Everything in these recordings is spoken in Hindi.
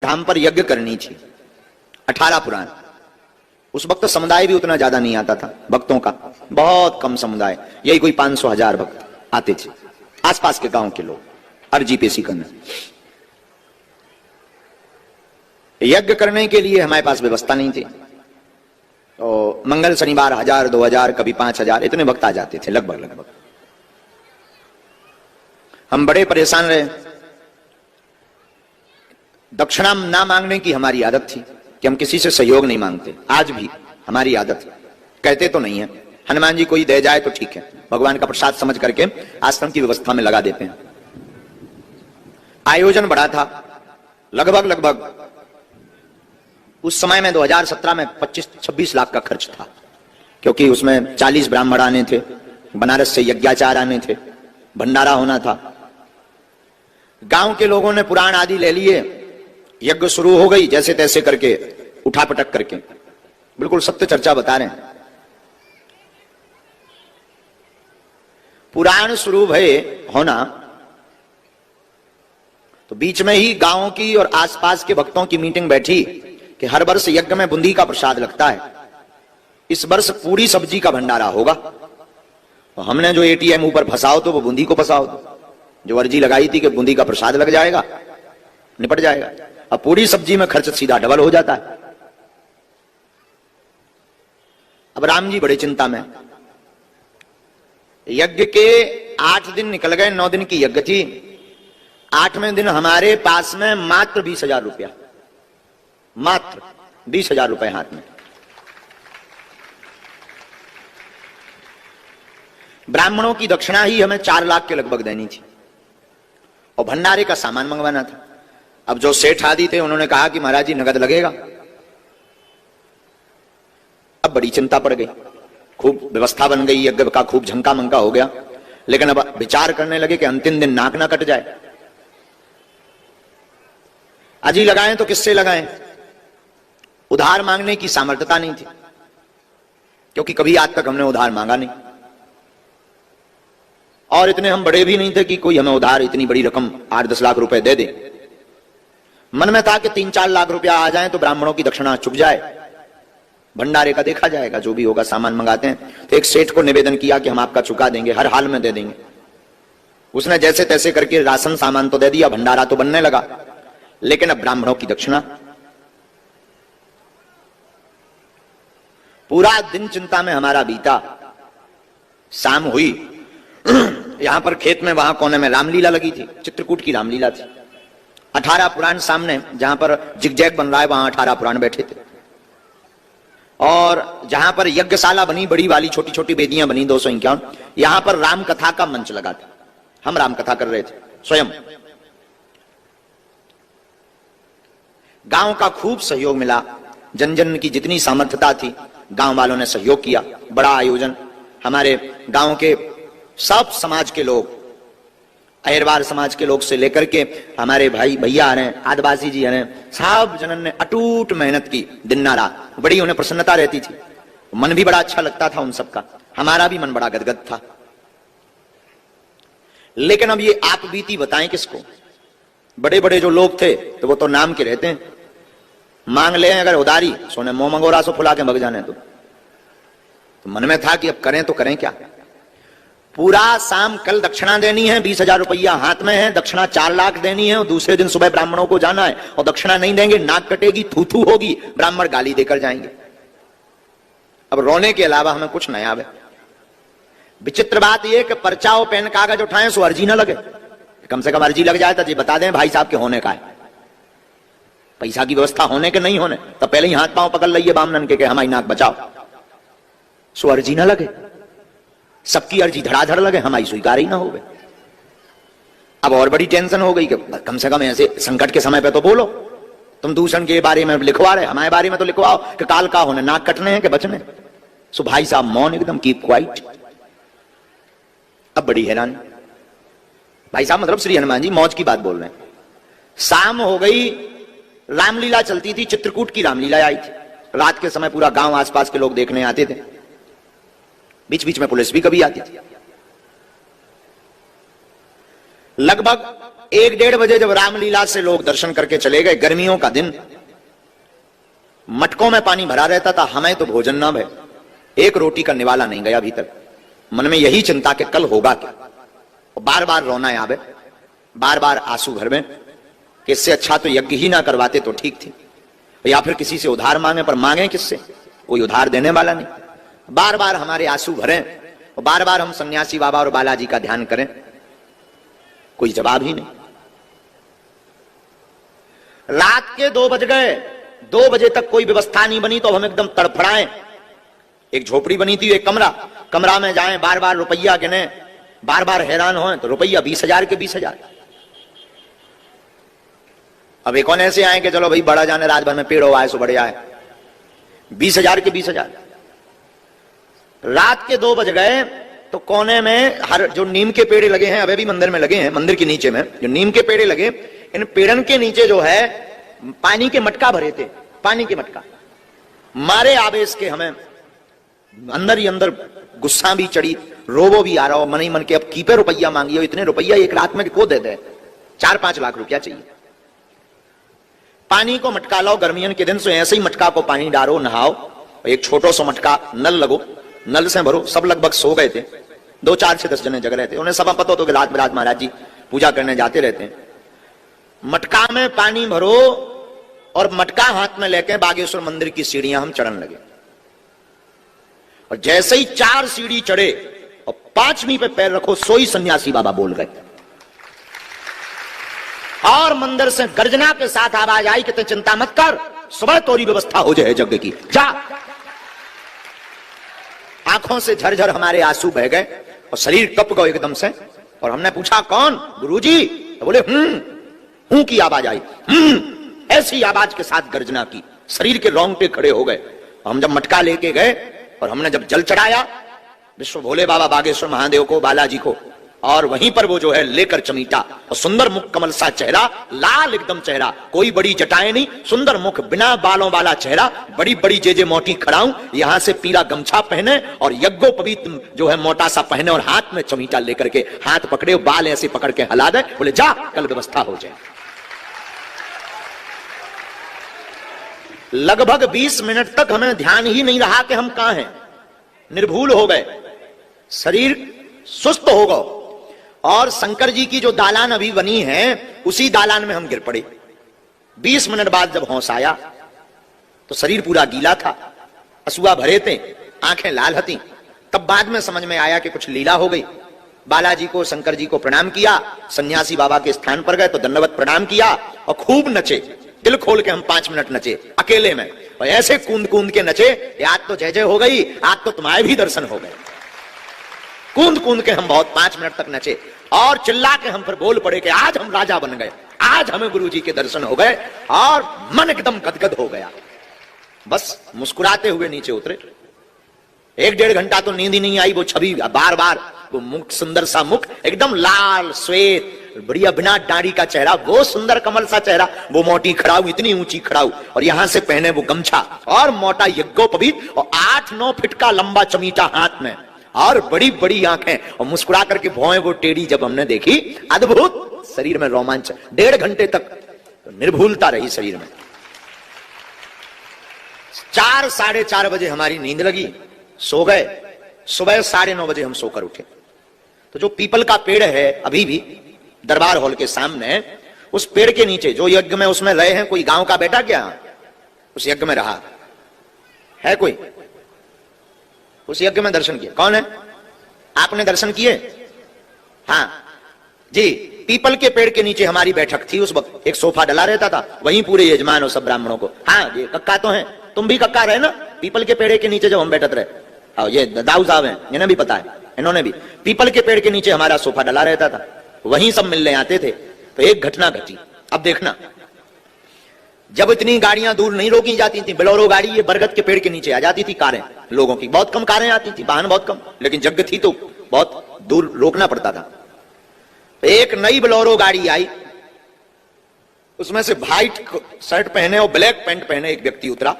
धाम पर यज्ञ करनी थी। 18 पुराण। उस वक्त समुदाय भी उतना ज्यादा नहीं आता था भक्तों का, बहुत कम समुदाय, यही कोई 500-1000 भक्त आते थे, आसपास के गांव के लोग अर्जी पेशी करने। यज्ञ करने के लिए हमारे पास व्यवस्था नहीं थी। तो मंगल शनिवार 1000-2000 कभी 5000 इतने भक्त आ जाते थे लगभग। हम बड़े परेशान रहे। दक्षिणा ना मांगने की हमारी आदत थी कि हम किसी से सहयोग नहीं मांगते, आज भी हमारी आदत है। कहते तो नहीं है, हनुमान जी कोई दे जाए तो ठीक है, भगवान का प्रसाद समझ करके आश्रम की व्यवस्था में लगा देते हैं। आयोजन बड़ा था, लगभग उस समय में 2017 में 25-26 लाख का खर्च था, क्योंकि उसमें 40 ब्राह्मण आने थे, बनारस से यज्ञाचार आने थे, भंडारा होना था। गांव के लोगों ने पुराण आदि ले लिए, यज्ञ शुरू हो गई जैसे तैसे करके, उठापटक करके, बिल्कुल सत्य चर्चा बता रहे हैं। पुराण शुरू भय होना तो बीच में ही गांव की और आसपास के भक्तों की मीटिंग बैठी कि हर वर्ष यज्ञ में बूंदी का प्रसाद लगता है, इस वर्ष पूरी सब्जी का भंडारा होगा। तो हमने जो एटीएम ऊपर फंसाओ तो वो बूंदी को फंसाओ दो, जो अर्जी लगाई थी कि बूंदी का प्रसाद लग जाएगा, निपट जाएगा। अब पूरी सब्जी में खर्च सीधा डबल हो जाता है। अब राम जी बड़े चिंता में। यज्ञ के 8 दिन निकल गए, 9 दिन की यज्ञ थी। 8वें दिन हमारे पास में मात्र 20,000 रुपया, मात्र 20,000 रुपए हाथ में। ब्राह्मणों की दक्षिणा ही हमें 4 लाख के लगभग देनी थी और भंडारे का सामान मंगवाना था। अब जो सेठ आदि थे उन्होंने कहा कि महाराज जी नगद लगेगा। अब बड़ी चिंता पड़ गई, खूब व्यवस्था बन गई, यज्ञ का खूब झंका मंका हो गया, लेकिन अब विचार करने लगे कि अंतिम दिन नाक ना कट जाए। अजी लगाएं तो किससे लगाएं? उधार मांगने की सामर्थ्यता नहीं थी, क्योंकि कभी आज तक हमने उधार मांगा नहीं, और इतने हम बड़े भी नहीं थे कि कोई हमें उधार इतनी बड़ी रकम 8-10 लाख रुपए दे दे। मन में था कि 3-4 लाख रुपया आ जाए तो ब्राह्मणों की दक्षिणा चुक जाए, भंडारे का देखा जाएगा, जो भी होगा सामान मंगाते हैं। तो एक सेठ को निवेदन किया कि हम आपका चुका देंगे, हर हाल में दे देंगे। उसने जैसे तैसे करके राशन सामान तो दे दिया, भंडारा तो बनने लगा, लेकिन अब ब्राह्मणों की दक्षिणा। पूरा दिन चिंता में हमारा बीता। शाम हुई, यहां पर खेत में वहां कोने में रामलीला लगी थी, चित्रकूट की रामलीला थी। 18 पुराण सामने, जहां पर जिगजैग बन रहा है वहां 18 पुराण बैठे थे, और जहां पर यज्ञशाला बनी बड़ी वाली, छोटी छोटी वेदियां बनी 251, यहां पर राम कथा का मंच लगा था। हम राम कथा कर रहे थे स्वयं। गांव का खूब सहयोग मिला, जन जन की जितनी सामर्थ्यता थी गांव वालों ने सहयोग किया। बड़ा आयोजन, हमारे गांव के सब समाज के लोग, अहिरवार समाज के लोग से लेकर के हमारे भाई भैया आ रहे हैं, आदिवासी जी आ रहे हैं, सब जनन ने अटूट मेहनत की दिन ना रात। बड़ी उन्हें प्रसन्नता रहती थी, मन भी बड़ा अच्छा लगता था उन सबका, हमारा भी मन बड़ा गदगद था। लेकिन अब ये आप बीती बताएं किसको? बड़े बड़े जो लोग थे तो वो तो नाम के रहते हैं, मांग ले अगर उधारी, सोने मोह मंगोरा सो फुला के भग जाने। तो मन में था कि अब करें तो करें क्या। पूरा शाम कल दक्षिणा देनी है, 20,000 रुपया हाथ में है, दक्षिणा 4 लाख देनी है, और दूसरे दिन सुबह ब्राह्मणों को जाना है, और दक्षिणा नहीं देंगे नाक कटेगी, थू थू होगी, ब्राह्मण गाली देकर जाएंगे। अब रोने के अलावा हमें कुछ नहीं आवे। विचित्र बात यह कि पर्चा और पेन कागज उठाएं सो अर्जी ना लगे, कम से कम अर्जी लग जाए तो जी बता दें भाई साहब के होने का है, पैसा की व्यवस्था होने के नहीं होने, तो पहले ही हाथ पांव पकड़ लिये बामनन के हमारी नाक बचाओ, सो अर्जी ना लगे। सबकी अर्जी धड़ाधड़ लगे, हमारी स्वीकार ही ना हो। अब और बड़ी टेंशन हो गई कि कम से कम ऐसे संकट के समय पे तो बोलो, तुम दूषण के बारे में लिखवा रहे, हमारे बारे में तो लिखवाओ कि काल का होने, नाक कटने हैं कि बचने। सो भाई साहब मौन एकदम, कीप क्वाइट। अब बड़ी हैरानी, भाई साहब मतलब श्री हनुमान जी मौज की बात बोल रहे हैं। शाम हो गई, रामलीला चलती थी, चित्रकूट की रामलीला आई थी। रात के समय पूरा गांव आसपास के लोग देखने आते थे, बीच बीच में पुलिस भी कभी आती थी। लगभग 1-1:30 बजे जब रामलीला से लोग दर्शन करके चले गए, गर्मियों का दिन, मटकों में पानी भरा रहता था, हमें तो भोजन ना भय, एक रोटी का निवाला नहीं गया भीतर। मन में यही चिंता कि कल होगा क्या, बार बार रोना आवे, बार बार आंसू घर में, कि इससे अच्छा तो यज्ञ ही ना करवाते तो ठीक थी, या फिर किसी से उधार मांगे, पर मांगे किससे, कोई उधार देने वाला नहीं। बार बार हमारे आंसू भरें और बार बार हम सन्यासी बाबा और बालाजी का ध्यान करें, कोई जवाब ही नहीं। रात के 2 बज गए, 2 बजे तक कोई व्यवस्था नहीं बनी, तो हम एकदम तड़फड़ाएं। एक झोपड़ी बनी थी, एक कमरा में जाएं, बार बार रुपया गिने, बार बार हैरान हो, तो रुपया 20,000 के 20,000। अब एक और ऐसे आए कि चलो भाई बड़ा जाने, रात भर में पेड़ हो आए सो बड़े आए, 20,000 के 20,000। रात के 2 बज गए तो कोने में हर जो नीम के पेड़ लगे हैं, अभी भी मंदिर में लगे हैं, मंदिर के नीचे में जो नीम के पेड़ लगे, इन पेड़न के नीचे जो है पानी के मटका भरे थे, पानी के मटका। मारे आवेश के हमें अंदर ही अंदर गुस्सा भी चढ़ी, रोबो भी आ रहा हो, मन ही मन के अब कीपे रुपया मांगिए, इतने रुपया एक रात में को दे दे, 4-5 लाख रुपया चाहिए। पानी को मटका लाओ, गर्मियन के दिन से ऐसे ही मटका को पानी डालो, नहाओ, एक छोटो सो मटका नल लगो, नल से भरो। सब लगभग सो गए थे, 2, 4 से 10 जने जग रहे थे, उन्हें सब पता हो कि रात में महाराज जी पूजा करने जाते रहते हैं। मटका में पानी भरो और मटका हाथ में लेके बागेश्वर मंदिर की सीढ़ियां हम चढ़ने लगे, और जैसे ही 4 सीढ़ी चढ़े और 5वीं पे पैर रखो, सोई सन्यासी बाबा बोल गए, और मंदिर से गर्जना के साथ आवाज आई कि चिंता मत कर, सुबह तोरी व्यवस्था हो जाए यज्ञ की, जा। आंखों से झरझर हमारे आंसू बह गए और शरीर कप गए एकदम से। और हमने पूछा कौन? गुरुजी। तो बोले हूं की आवाज आई, ऐसी आवाज के साथ गर्जना की, शरीर के रोंगटे खड़े हो गए। हम जब मटका लेके गए और हमने जब जल चढ़ाया विश्व भोले बाबा बागेश्वर महादेव को, बालाजी को, और वहीं पर वो जो है लेकर चमीटा, और सुंदर मुख कमल सा चेहरा, लाल एकदम चेहरा, कोई बड़ी जटाएं नहीं, सुंदर मुख, बिना बालों वाला चेहरा, बड़ी बड़ी जे मोटी खड़ाऊं, यहां से पीला गमछा पहने और यज्ञोपवीत जो है मोटा सा पहने, और हाथ में चमीटा लेकर के, हाथ पकड़े, बाल ऐसे पकड़ के हिला दे, बोले जा कल व्यवस्था हो जाए। लगभग 20 मिनट तक हमें ध्यान ही नहीं रहा कि हम कहां हैं, निर्भूल हो गए, शरीर सुस्त हो गए। और शंकर जी की जो दालान अभी बनी है, उसी दालान में हम गिर पड़े। 20 मिनट बाद जब होश आया तो शरीर पूरा गीला था, असुआ भरे थे, आंखें लाल हती। तब बाद में समझ में आया कि कुछ लीला हो गई। बालाजी को, शंकर जी को प्रणाम किया, सन्यासी बाबा के स्थान पर गए तो दंडवत प्रणाम किया और खूब नचे, दिल खोल के हम 5 मिनट नचे अकेले में, और ऐसे कूद कूद के नचे, आज तो जय जय हो गई, आज तो तुम्हारे भी दर्शन हो गए। कूद कूद के हम बहुत 5 मिनट तक नचे, और चिल्ला के हम फिर बोल पड़े कि आज हम राजा बन गए, आज हमें गुरुजी के दर्शन हो गए, और मन एकदम गदगद हो गया। बस मुस्कुराते हुए नीचे उतरे। 1-1.5 घंटा तो नींद ही नहीं आई। वो छवि बार बार, वो मुख, सुंदर सा मुख, एकदम लाल श्वेत, बढ़िया, बिना दाढ़ी का चेहरा, वो सुंदर कमल सा चेहरा, वो मोटी खड़ाऊ, इतनी ऊंची खड़ाऊ, और यहां से पहने वो गमछा, और मोटा यज्ञोपवीत, और 8-9 फीट का लंबा चमीटा हाथ में, और बड़ी बड़ी आंखें, और मुस्कुरा करके भौएं वो टेढ़ी जब हमने देखी, अद्भुत, शरीर में रोमांच। 1.5 घंटे तक निर्भूलता रही शरीर में। 4, 4:30 बजे हमारी नींद लगी, सो गए। सुबह 9:30 बजे हम सोकर उठे। तो जो पीपल का पेड़ है अभी भी दरबार हॉल के सामने, उस पेड़ के नीचे जो यज्ञ में उसमें रहे हैं, कोई गांव का बेटा क्या उस यज्ञ में रहा है? कोई उस यज्ञ में दर्शन किए? कौन है? आपने दर्शन किए? हाँ जी, पीपल के पेड़ के नीचे हमारी बैठक थी। उस वक्त एक सोफा डला रहता था, वहीं पूरे यजमान और सब ब्राह्मणों को, हाँ ये कक्का तो है, तुम भी कक्का रहे ना पीपल के पेड़ के नीचे जब हम बैठत रहे। ये दाऊ साहब हैं, इन्हें भी पता है, इन्होंने भी पीपल के पेड़ के नीचे हमारा सोफा डला रहता था, वहीं सब मिलने आते थे। तो एक घटना घटी। अब देखना, जब इतनी गाड़ियां दूर नहीं रोकी जाती थी, बोलेरो गाड़ी ये बरगद के पेड़ के नीचे आ जाती थी, कारें लोगों की, बहुत कम कारें आती थी, वाहन बहुत कम, लेकिन यज्ञ थी तो बहुत दूर रोकना पड़ता था। तो एक नई बोलेरो गाड़ी आई, उसमें से व्हाइट शर्ट पहने और ब्लैक पैंट पहने एक व्यक्ति उतरा।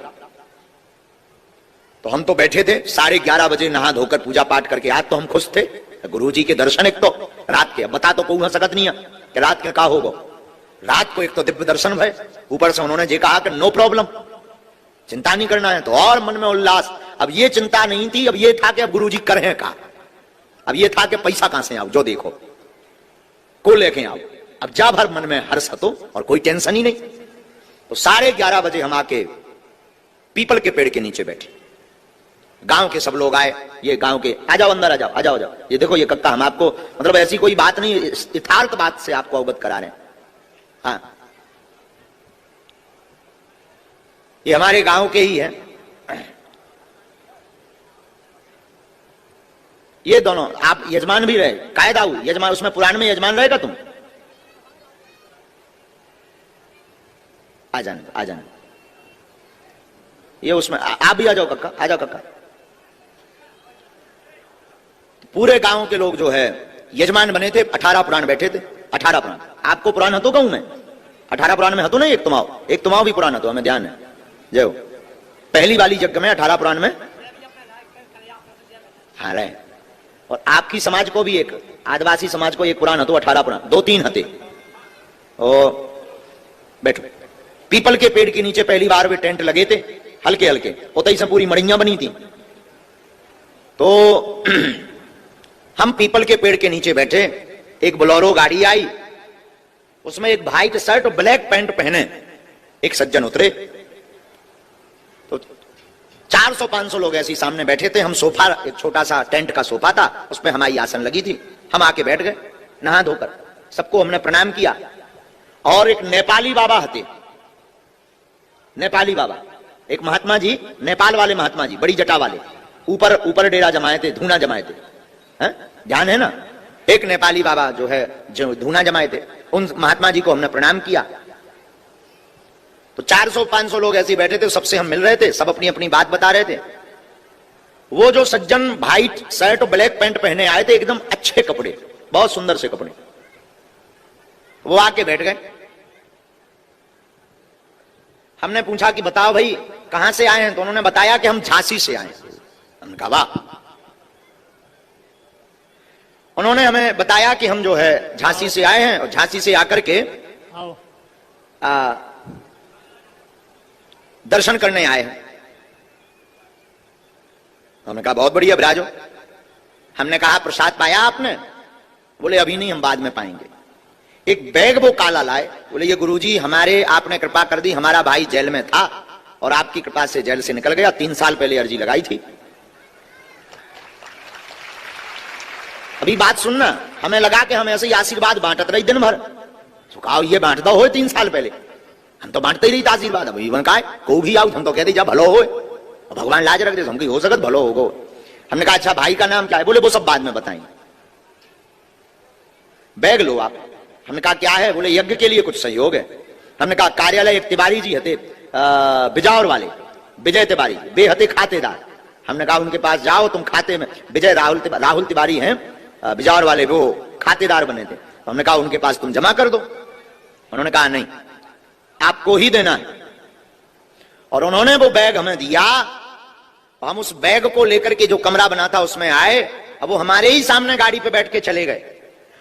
तो हम तो बैठे थे, 11:30 बजे नहा धोकर पूजा पाठ करके, आज तो हम खुश थे, गुरुजी के दर्शन एक तो रात के, अब बता तो कोई सकत नहीं है। कि रात के का होगा। रात को एक तो दिव्य दर्शन भय, ऊपर से उन्होंने जे कहा कि नो प्रॉब्लम, चिंता नहीं करना है, तो और मन में उल्लास। अब ये चिंता नहीं थी, अब ये था कि अब गुरुजी करें का, अब ये था कि पैसा कहां से आओ, जो देखो को लेके आओ। अब जा भर मन में हर्ष तो और कोई टेंशन ही नहीं। तो 11:30 बजे हम आके पीपल के पेड़ के नीचे बैठे, गांव के सब लोग आए, ये गांव के, आ जाओ अंदर, आ जाओ, आ जाओ, आ जाओ। ये देखो ये कक्का, हम आपको मतलब ऐसी कोई बात नहीं, यथार्थ बात से आपको अवगत करा रहे हैं। हाँ, ये हमारे गांव के ही है। ये दोनों, आप यजमान भी रहे, कायदा हुई यजमान, उसमें पुराण में यजमान रहेगा तुम, आ जाने, आ जाने। ये उसमें आप भी आ जाओ कक्का, आ जाओ कक्का। पूरे गांव के लोग जो है यजमान बने थे, 18 पुराण बैठे थे, 18 पुराण। आपको पुराण हतो कहूं मैं, 18 पुराण में हतो ना, एक तुमाव भी पुराण हतो, हमें ध्यान है। जय हो। पहली वाली यज्ञ में 18 पुराण में हाँ रहे। और आपकी समाज को भी एक, आदिवासी समाज को एक पुराण हतो, 18 पुराण, 2-3 हते। ओ बैठो। पीपल के पेड़ के नीचे पहली बार वे टेंट लगे थे, हल्के हल्के, उतई से पूरी मड़ियां बनी थी। तो हम पीपल के पेड़ के नीचे बैठे, एक बोलेरो गाड़ी आई, उसमें एक व्हाइट शर्ट और ब्लैक पैंट पहने एक सज्जन उतरे। तो 400-500 लोग ऐसे सामने बैठे थे। हम सोफा, एक छोटा सा टेंट का सोफा था, उसमें हमारी आसन लगी थी। हम आके बैठ गए नहा धोकर, सबको हमने प्रणाम किया। और एक नेपाली बाबा हते, नेपाली बाबा, एक महात्मा जी, नेपाल वाले महात्मा जी, बड़ी जटा वाले, ऊपर डेरा जमाए थे, धूना जमाए थे, ध्यान है ना। एक नेपाली बाबा जो है, जो धूना जमाए थे, उन महात्मा जी को हमने प्रणाम किया। तो 400-500 लोग ऐसे बैठे थे, सबसे हम मिल रहे थे, सब अपनी अपनी बात बता रहे थे। वो जो सज्जन व्हाइट शर्ट और ब्लैक पैंट पहने आए थे, एकदम अच्छे कपड़े, बहुत सुंदर से कपड़े, वो आके बैठ गए। हमने पूछा कि बताओ भाई कहां से आए हैं, तो उन्होंने बताया कि हम झांसी से आए हैं। हमने कहा वाह। उन्होंने हमें बताया कि हम जो है झांसी से आए हैं, और झांसी से आकर के दर्शन करने आए हैं। हमने कहा बहुत बढ़िया, विराजो। हमने कहा प्रसाद पाया आपने? बोले अभी नहीं, हम बाद में पाएंगे। एक बैग वो काला लाए, बोले ये गुरुजी हमारे, आपने कृपा कर दी, हमारा भाई जेल में था और आपकी कृपा से जेल से निकल गया, 3 साल पहले अर्जी लगाई थी। अभी बात सुनना, हमें लगा कि हम ऐसे ही आशीर्वाद बांटत रही दिन भर। तो कहा ये बांटता हो 3 साल पहले, हम तो बांटते ही रही आशीर्वाद। अब इवन का को भी आओ, हम तो कहते जा भलो हो, भगवान लाज रख दे, हम हो सकत भलो होगो। हमने कहा अच्छा भाई का नाम क्या है? बोले वो सब बाद में बताएंगे, बैग लो आप। हमने कहा क्या है? बोले यज्ञ के लिए कुछ सहयोग है। हमने कहा कार्यालय एक तिवारी जी हते, बिजावर वाले, विजय तिवारी, वे हते खातेदार। हमने कहा उनके पास जाओ तुम, खाते में विजय राहुल तिवारी हैं, बिजावर वाले, वो खातेदार बने थे। हमने कहा उनके पास तुम जमा कर दो। उन्होंने कहा नहीं, आपको ही देना है। और उन्होंने वो बैग हमें दिया, हम उस बैग को लेकर के जो कमरा बना था उसमें आए। अब वो हमारे ही सामने गाड़ी पे बैठ के चले गए।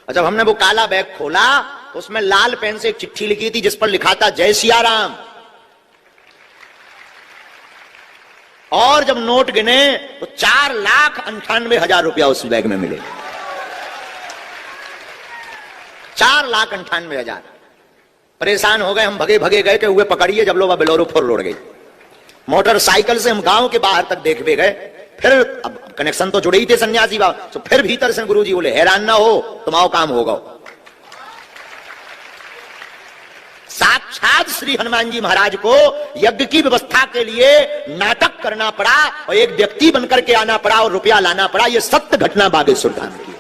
और जब हमने वो काला बैग खोला तो उसमें लाल पेन से एक चिट्ठी लिखी थी, जिस पर लिखा था जय सिया राम। और जब नोट गिने तो 4,98,000 रुपया उस बैग में मिले। 4,98,000। परेशान हो गए हम, भगे भगे गए कि हुए पकड़िए, जब लोग बेलोरो फोर लोड़ गई। मोटरसाइकिल से हम गांव के बाहर तक देख भी गए। फिर अब कनेक्शन तो जुड़े ही थे सन्यासी बाबा, तो फिर भीतर से गुरुजी बोले हैरान ना हो, तुम्हारा काम होगा। साक्षात श्री हनुमान जी महाराज को यज्ञ की व्यवस्था के लिए नाटक करना पड़ा और एक व्यक्ति बनकर के आना पड़ा और रुपया लाना पड़ा। यह सत्य घटना बागेश्वर धाम की।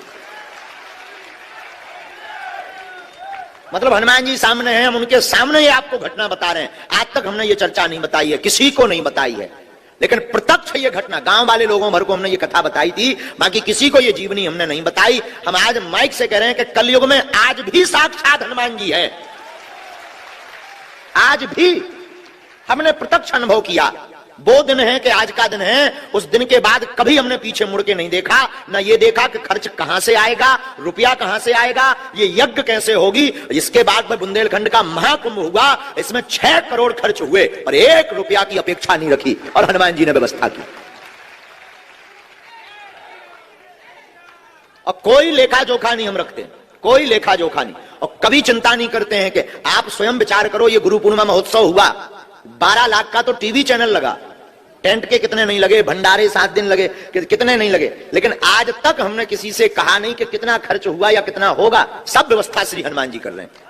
मतलब हनुमान जी सामने हैं, हम उनके सामने ये आपको घटना बता रहे हैं। आज तक हमने ये चर्चा नहीं बताई है, किसी को नहीं बताई है, लेकिन प्रत्यक्ष ये घटना गांव वाले लोगों भर को हमने ये कथा बताई थी, बाकी किसी को ये जीवनी हमने नहीं बताई। हम आज माइक से कह रहे हैं कि कलयुग में आज भी साक्षात हनुमान जी है। आज भी हमने प्रत्यक्ष अनुभव किया वो दिन है कि आज का दिन है, उस दिन के बाद कभी हमने पीछे मुड़ के नहीं देखा, ना ये देखा कि खर्च कहां से आएगा, रुपया कहां से आएगा, ये यज्ञ कैसे होगी। इसके बाद में बुंदेलखंड का महाकुंभ हुआ, इसमें 6 करोड़ खर्च हुए और 1 रुपया की अपेक्षा नहीं रखी और हनुमान जी ने व्यवस्था की। और कोई लेखा जोखा नहीं हम रखते, कोई लेखा जोखा नहीं, और कभी चिंता नहीं करते हैं कि आप स्वयं विचार करो। ये गुरु पूर्णिमा महोत्सव हुआ, 12 लाख का तो टीवी चैनल लगा, टेंट के कितने नहीं लगे, भंडारे 7 दिन लगे, कितने नहीं लगे, लेकिन आज तक हमने किसी से कहा नहीं कि कितना खर्च हुआ या कितना होगा। सब व्यवस्था श्री हनुमान जी कर रहे हैं।